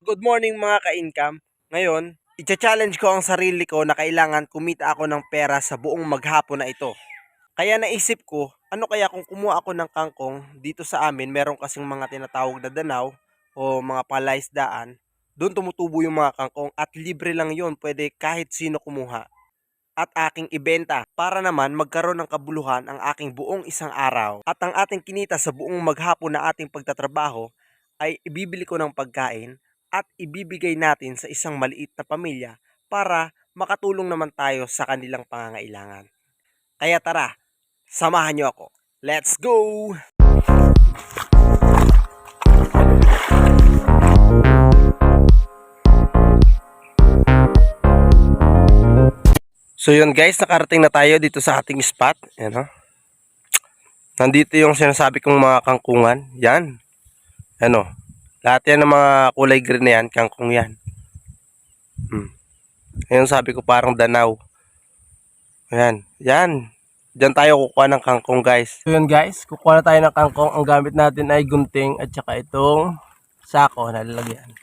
Good morning mga ka-income. Ngayon, i-challenge ko ang sarili ko na kailangan kumita ako ng pera sa buong maghapon na ito. Kaya naisip ko, ano kaya kung kumuha ako ng kangkong dito sa amin, meron kasing mga tinatawag na danaw o mga palaisdaan. Doon tumutubo yung mga kangkong at libre lang yon, pwede kahit sino kumuha at aking ibenta para naman magkaroon ng kabuluhan ang aking buong isang araw at ang ating kinita sa buong maghapon na ating pagtatrabaho ay ibibili ko ng pagkain at ibibigay natin sa isang maliit na pamilya para makatulong naman tayo sa kanilang pangangailangan. Kaya tara, samahan nyo ako. Let's go! So yun guys, nakarating na tayo dito sa ating spot. Yan, nandito yung sinasabi kong mga kangkungan. Yan. Ano, lahat yan ng mga kulay green na yan, kangkong yan. Ayun sabi ko parang danaw. Ayan, yan. Diyan tayo kukuha ng kangkong guys. So yun guys, kukuha na tayo ng kangkong. Ang gamit natin ay gunting at saka itong sako na lalagyan.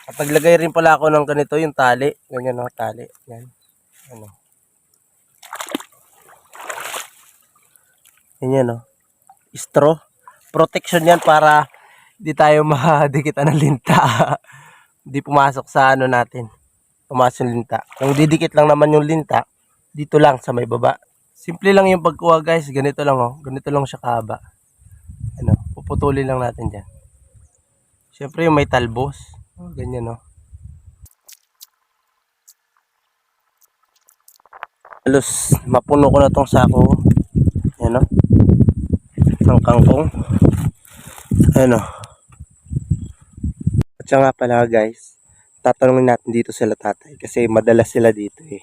At naglagay rin pala ako ng ganito, yung tali. Ganyan o, tali. Yan. Ano. Ganyan o. Straw. Protection yan para di tayo madikitan ng linta. Di pumasok sa ano natin. Pumasok yung linta. Kung didikit lang naman yung linta, dito lang sa may baba. Simple lang yung pagkuha guys. Ganito lang o. Ganito lang siya kahaba. Ano, puputulin lang natin dyan. Siyempre yung may talbos. Ganyan o. Halos mapuno ko na tong sako. Yan o. Ng kangkong. Ano. At siya nga pala guys, tatanungin natin dito sila tatay kasi madalas sila dito eh.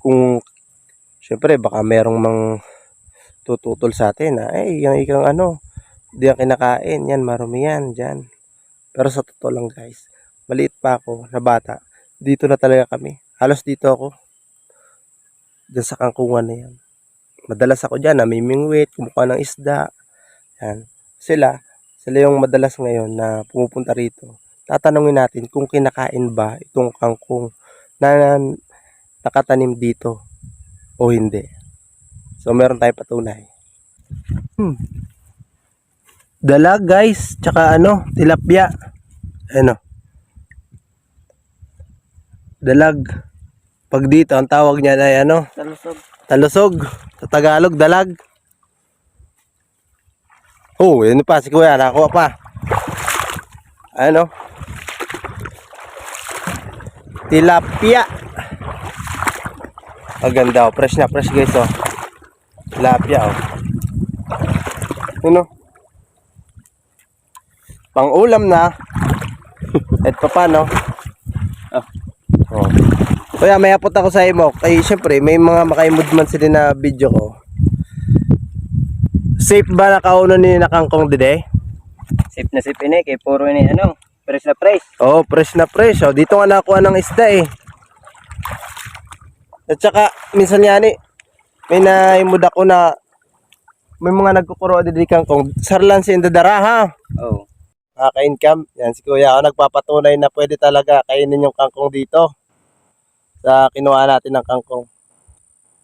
Kung syempre baka merong mang tututol sa atin na yung ikang ano, di yan kinakain, yan marumi yan dyan. Pero sa totoo lang guys, maliit pa ako na bata, dito na talaga kami. Halos dito ako, dyan sa kangkungan na yan. Madalas ako dyan, namimingwit, kumukuha ng isda. Yan. Sila yung madalas ngayon na pumupunta rito. Tatanungin natin kung kinakain ba itong kangkong na nakatanim dito o hindi. So meron tayong patunay. Dalag guys, tsaka ano, tilapia. Ano. Dalag. Pag dito, ang tawag niya ay ano? Talusog. Talusog. Sa Tagalog, dalag. Oh, yun pa, si kuya, nakakuha pa. Ano? Tilapia. Maganda oh, fresh na fresh guys oh. Tilapia oh. Ano? Pang ulam na. At pa paano? Oh. Kuya, may apot ako sa imo. Kaya syempre, may mga makaimod man sila na video ko. Safe ba nakauno ni nakangkong dide? Safe na safe ini kay puro ini ano, fresh na fresh. Oh, fresh na fresh. Oh, dito nga nakuha ng isda eh. At saka minsan yani may naimod ako na may mga nagkukuro didi kangkong. Sarlan si indadara ha. Oh. Nakaka-income. Yan si kuya ako nagpapatunay na pwede talaga kainin yung kangkong dito. Sa kinuha natin ng kangkong.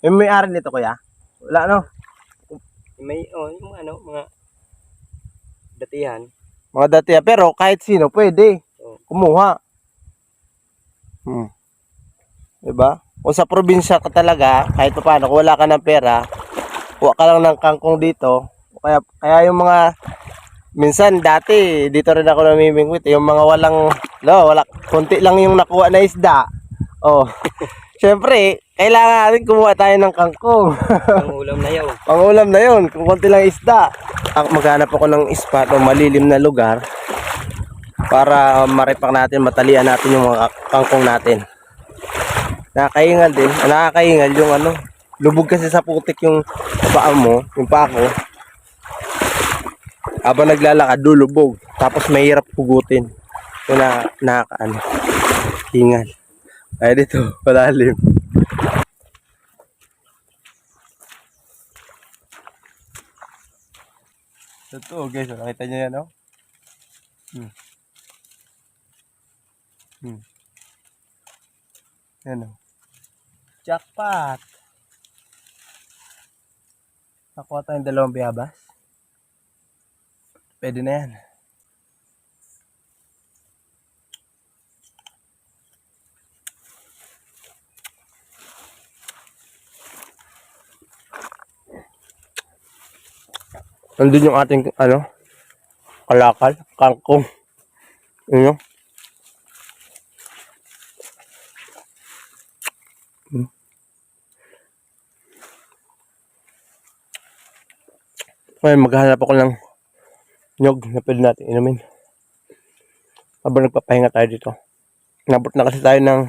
May ari nito kuya? Wala no? May yung ano, mga datihan. Mga dati pero kahit sino pwede kumuha. Diba? Kung sa probinsya ka talaga, kahit paano, kung wala ka ng pera, kuha ka lang ng kangkong dito. Kaya yung mga, minsan dati, dito rin ako namimingwit, yung mga wala, konti lang yung nakuha na isda. Oh, syempre, kailangan natin kumuha tayo ng kangkong. Pangulam na yaw. Pangulam na yun, kung konti lang isda. Maghanap ako ng spot o malilim na lugar para maripak natin, matalian natin yung mga kangkong natin. Nakakaingal din. Nakakaingal yung ano. Lubog kasi sa putik yung paa mo, yung paa ko. Habang naglalakad, lulubog. Tapos mahirap pugutin. So nakakaano. Hingal. Ay dito, palalim. Ito guys, nakita nyo yan oh. Yan o. Jackpot! Nakuha tayong 2 bayabas. Pwede na yan. Nandun yung ating kalakal, kangkong. Ano? Ngayon, maghahanap ako ng nyog na pwede natin inumin. Habang nagpapahinga tayo dito. Nabot na kasi tayo ng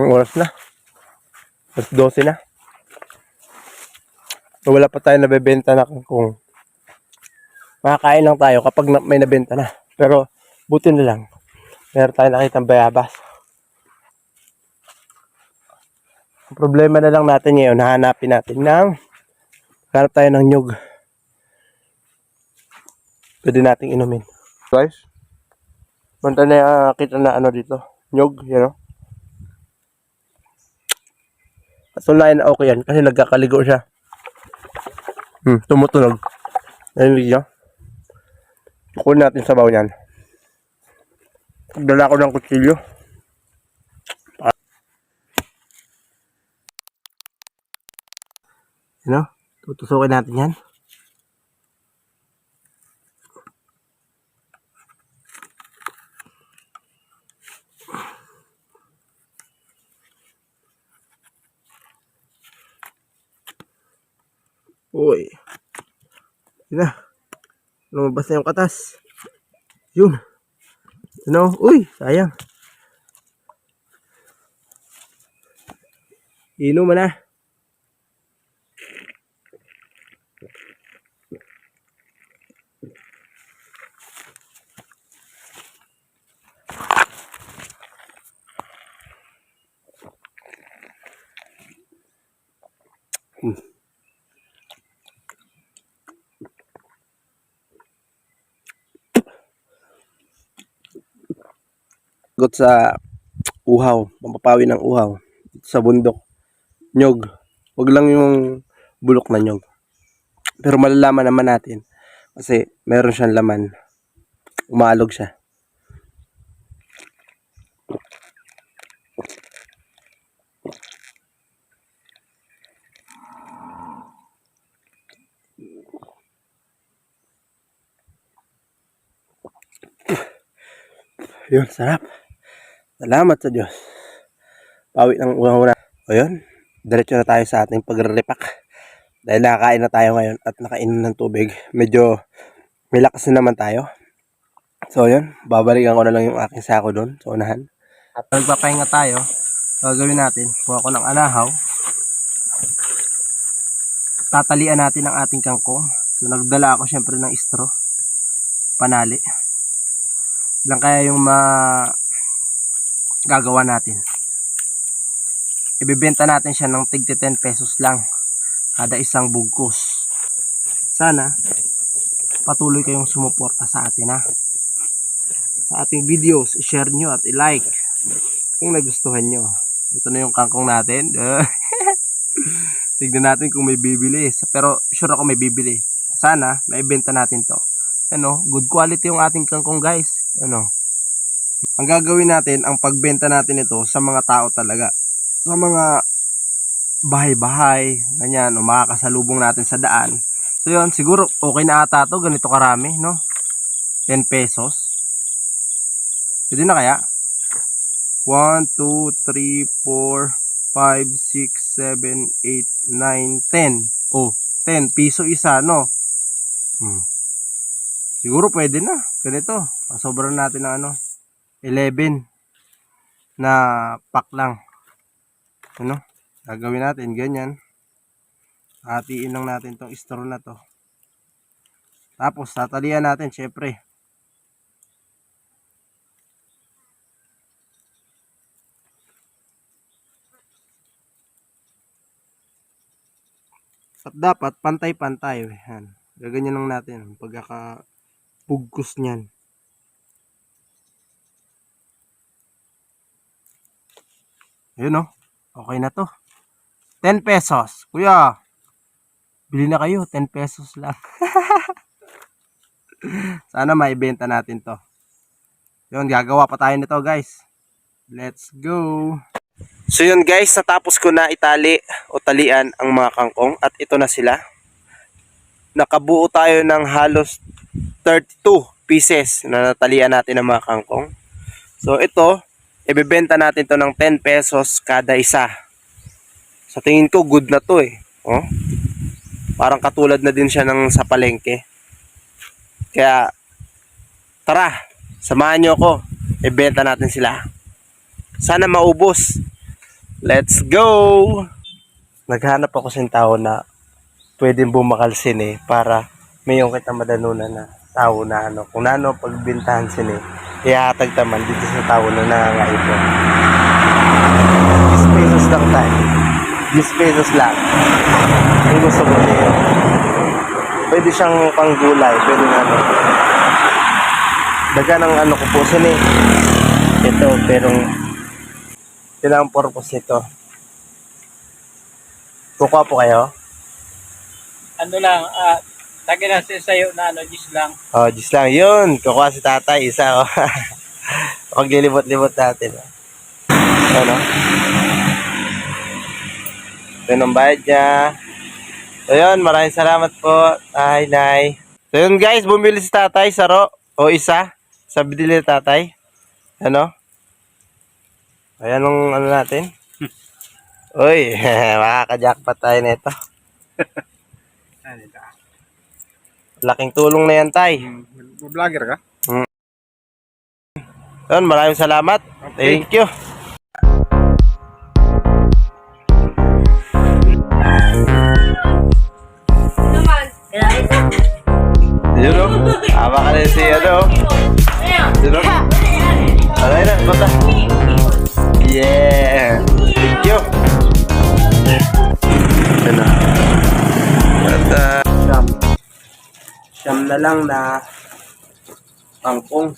oras na. Mas 12 na. Wala pa tayo nabebenta na kung makakain lang tayo kapag may nabenta na. Pero buti na lang. Meron tayo nakitang bayabas. Ang problema na lang natin ngayon, hahanapin natin hanap tayo ng nyog. Pwede nating inumin. Guys, punta na kita na dito. Nyog, you know. Patunayan na okay yan kasi nagkakaligo siya. Tumutunog. Narinig nyo? Kunin natin sabaw niyan. Dala ko ng kutsilyo. You know? Tutusukin natin yan. Uy. Yun na. Lumabas na yung katas. Yun. Uy, sayang. Inom na. Got sa uhaw, mapapawi ng uhaw sa bundok. Nyog. Wag lang yung bulok na nyog. Pero malalaman naman natin kasi meron siyang laman. Umaalog siya. Yun, sarap. Salamat sa Diyos. Pawi ng uhaw na. O yun, diretso na tayo sa ating pagre-repack. Dahil nakakain na tayo ngayon at nakainom ng tubig. Medyo may lakas na naman tayo. So yun, babalikan ko na lang yung aking sako doon sa unahan. At nagpapahinga tayo. Gagawin natin, kuha ko ng anahaw. Tatalian natin ang ating kangkong. So nagdala ako syempre ng straw. Panali. Lang kaya yung gagawa natin. Ibebenta natin siya ng tig 10 pesos lang kada isang bugkos. Sana patuloy kayong sumuporta sa atin sa ating videos. I-share nyo at i-like kung nagustuhan nyo. Ito na yung kangkong natin. Tignan natin kung may bibili. Pero sure ako may bibili. Sana maibenta natin to. Good quality yung ating kangkong, guys. Ang gagawin natin, ang pagbenta natin ito sa mga tao talaga. Sa mga bahay-bahay, ganyan, makakasalubong natin sa daan. So yun, siguro okay na ata to, ganito karami, no? 10 pesos. Pwede na kaya? 1, 2, 3, 4, 5, 6, 7, 8, 9, 10. Oh, 10 piso isa, no? Siguro pwede na, ganito. Sobrang natin ng 11 na pack lang. Gagawin natin ganyan. Hatiin lang natin tong straw na to. Tapos tatalian natin syempre. At dapat pantay-pantay. Yan. Gaganyan lang natin pagkakabugkos niyan. Ayun oh. Okay na to. 10 pesos. Kuya, bili na kayo. 10 pesos lang. Sana maibenta natin to. Yun, gagawa pa tayo nito guys. Let's go. So yun guys, natapos ko na itali o talian ang mga kangkong at ito na sila. Nakabuo tayo ng halos 32 pieces na natalian natin ng mga kangkong. So ito, ibebenta natin to ng 10 pesos kada isa. Sa tingin ko, good na to eh. Oh? Parang katulad na din siya ng sa palengke. Kaya, tara, samahan nyo ako. Ibenta natin sila. Sana maubos. Let's go! Naghanap ako sa tao na pwedeng bumakal sini para mayroong kita madanunan na tao na ano. Kung ano pagbintahan sini, ihatag taman dito sa tao na nangangaipon. 10 pesos lang tayo. 10 pesos lang. Kung gusto mo niyo. Pwede siyang panggulay. Pwede na ano. Daga ng ano ko po sini. Ito, pero yun ang purpose nito. Kukuha po kayo? Ano lang, lagi na sa'yo na ano, gis lang. Oh, just lang. Yun. Kukuha si tatay. Isa, oh. Paglilibot-libot natin. Oh. Ano? Yun ang bayad niya. So, yun. Maraming salamat po. Ay, nay. So, yun guys. Bumili si tatay. Saro. O isa. Sabi nila tatay. Ano? Ayan ang ano natin. Uy. Makaka-jackpot tayo nito. Laking tulong na yan, tay. Vlogger ka? Yun, maraming salamat. Thank you. Yun o. Hama ka rin si ano. Yun o. Alay na, bata. Yeah. Thank you. Yun o. At siyam na lang na kangkong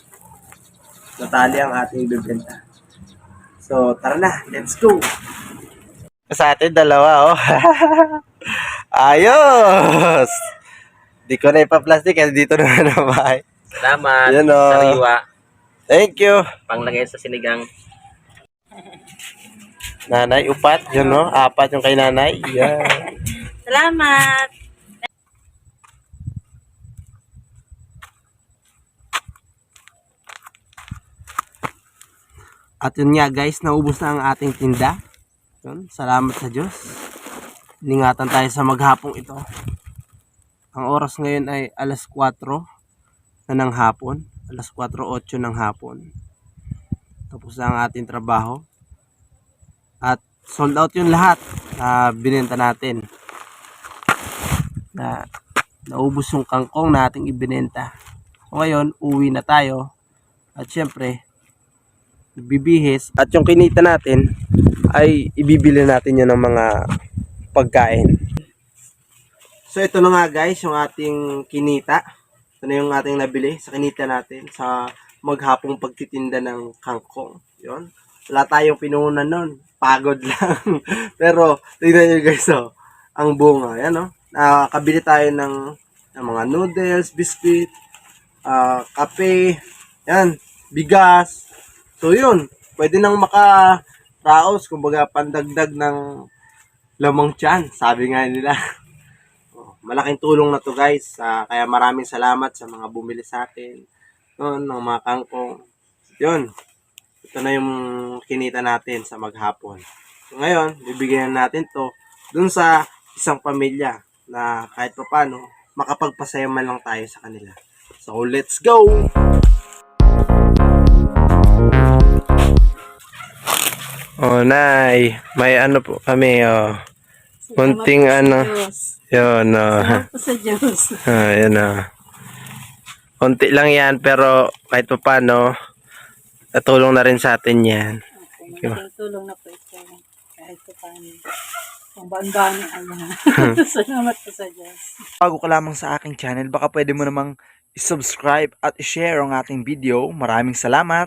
natali ang ating bibenta. So, tara na. Let's go. Sa atin, dalawa, oh. Ayos! Di ko na ipa-plastic kasi dito na naman. Salamat. Yan, oh. Sariwa. Thank you. Panglagay sa sinigang. Nanay, upat. Yun, no? 4 yung kay nanay. Yeah. Salamat! At yun nga guys, naubos na ang ating tinda. Yun, salamat sa Diyos. Iningatan tayo sa maghapong ito. Ang oras ngayon ay alas 4 na ng hapon. Alas 4:08 ng hapon. Tapos na ang ating trabaho. At sold out yung lahat na binenta natin. Naubos yung kangkong na ating ibinenta. So ngayon, uwi na tayo. At syempre, bibihis. At yung kinita natin ay ibibili natin yun ng mga pagkain. So ito na nga guys, yung ating kinita. Ito na yung ating nabili sa kinita natin sa maghapong pagtitinda ng kangkong. Yun. Wala tayong pinuhunan nun. Pagod lang. Pero tingnan nyo guys, oh, ang bunga. Yan, oh. Nakabili tayo ng mga noodles, biscuit, kape, yan, bigas. So yun, pwede nang makaraos, kumbaga pandagdag ng lamang tiyan, sabi nga nila. Malaking tulong na to guys, kaya maraming salamat sa mga bumili sa atin, ng mga kangkong. Yun, ito na yung kinita natin sa maghapon. So ngayon, bibigyan natin to dun sa isang pamilya na kahit pa paano, makapagpasaya man lang tayo sa kanila. So let's go! Oh, nay, may ano po kami, oh. Munting ano. Yun, oh. Salamat po sa Diyos. Yun, oh. Konti lang yan, pero kahit pa paano, natulong na rin sa atin yan. Malaking tulong na po ito. Kahit po paano. Kung baan-baan ayan. Salamat po sa Diyos. Bago ka lamang sa aking channel, baka pwede mo namang i-subscribe at i-share ang ating video. Maraming salamat!